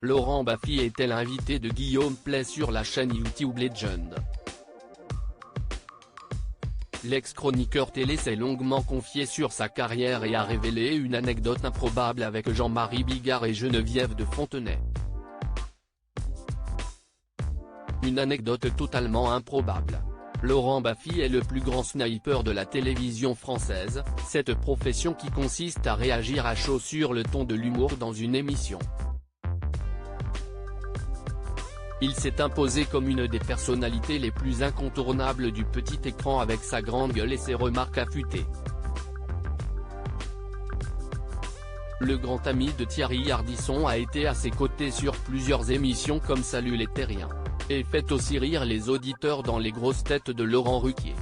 Laurent Baffy était l'invité de Guillaume Play sur la chaîne YouTube Legend. L'ex-chroniqueur télé s'est longuement confié sur sa carrière et a révélé une anecdote improbable avec Jean-Marie Bigard et Geneviève de Fontenay. Une anecdote totalement improbable. Laurent Baffy est le plus grand sniper de la télévision française, cette profession qui consiste à réagir à chaud sur le ton de l'humour dans une émission. Il s'est imposé comme une des personnalités les plus incontournables du petit écran avec sa grande gueule et ses remarques affûtées. Le grand ami de Thierry Ardisson a été à ses côtés sur plusieurs émissions comme Salut les Terriens, et fait aussi rire les auditeurs dans Les grosses têtes de Laurent Ruquier.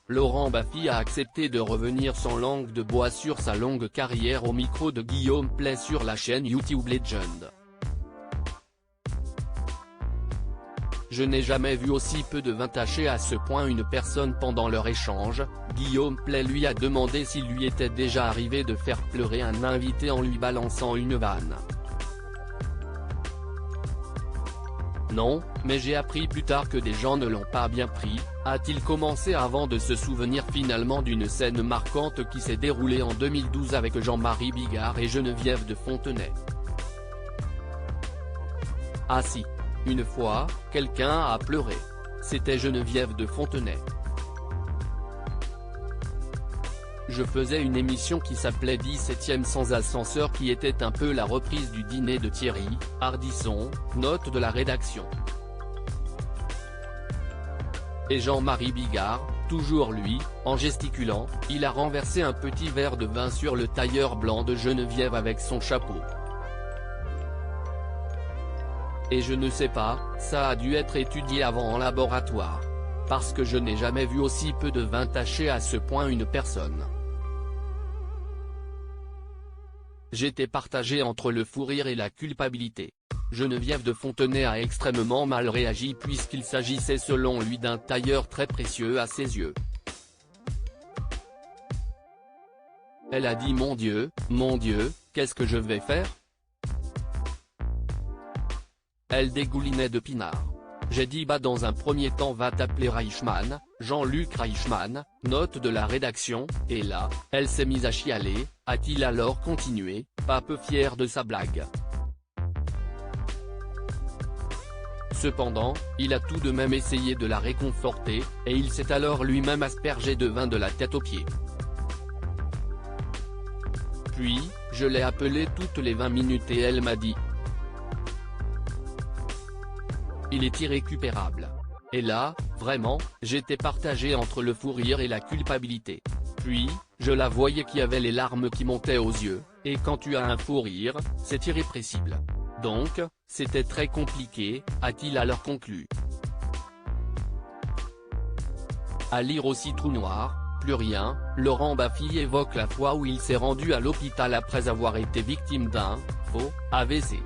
Laurent Baffy a accepté de revenir sans langue de bois sur sa longue carrière au micro de Guillaume Play sur la chaîne YouTube Legend. Je n'ai jamais vu aussi peu de vin taché à ce point une personne pendant leur échange. Guillaume Play lui a demandé s'il lui était déjà arrivé de faire pleurer un invité en lui balançant une vanne. Non, mais j'ai appris plus tard que des gens ne l'ont pas bien pris, a-t-il commencé avant de se souvenir finalement d'une scène marquante qui s'est déroulée en 2012 avec Jean-Marie Bigard et Geneviève de Fontenay. Ah si. Une fois, quelqu'un a pleuré. C'était Geneviève de Fontenay. Je faisais une émission qui s'appelait 17e sans ascenseur qui était un peu la reprise du dîner de Thierry Ardisson, note de la rédaction. Et Jean-Marie Bigard, toujours lui, en gesticulant, il a renversé un petit verre de vin sur le tailleur blanc de Geneviève avec son chapeau. Et je ne sais pas, ça a dû être étudié avant en laboratoire. Parce que je n'ai jamais vu aussi peu de vin taché à ce point une personne. J'étais partagé entre le fou rire et la culpabilité. Geneviève de Fontenay a extrêmement mal réagi puisqu'il s'agissait selon lui d'un tailleur très précieux à ses yeux. Elle a dit mon Dieu, qu'est-ce que je vais faire ? Elle dégoulinait de pinard. J'ai dit bah dans un premier temps va t'appeler Reichmann, Jean-Luc Reichmann, note de la rédaction, et là, elle s'est mise à chialer, a-t-il alors continué, pas peu fier de sa blague. Cependant, il a tout de même essayé de la réconforter, et il s'est alors lui-même aspergé de vin de la tête aux pieds. Puis, je l'ai appelée toutes les 20 minutes et elle m'a dit. Il est irrécupérable. Et là, vraiment, j'étais partagé entre le fou rire et la culpabilité. Puis, je la voyais qui avait les larmes qui montaient aux yeux, et quand tu as un fou rire, c'est irrépressible. Donc, c'était très compliqué, a-t-il alors conclu. À lire aussi Trou noir, plus rien, Laurent Baffy évoque la fois où il s'est rendu à l'hôpital après avoir été victime d'un faux AVC.